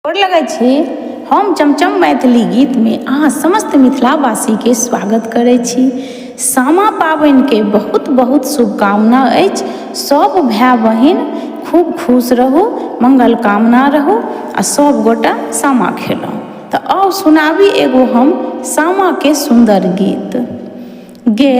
गोर लगै छी। हम चमचम मैथिली गीत में अहाँ समस्त मिथिलावासी के स्वागत करै छी। सामा पाबनि के बहुत बहुत शुभकामना अछि। सब भाई बहिन खूब खुश रहू, मंगल कामना रहू आ सब गोटा सामा खेलौं। तो आओ सुनाबी एगो हम सामा के सुंदर गीत। गे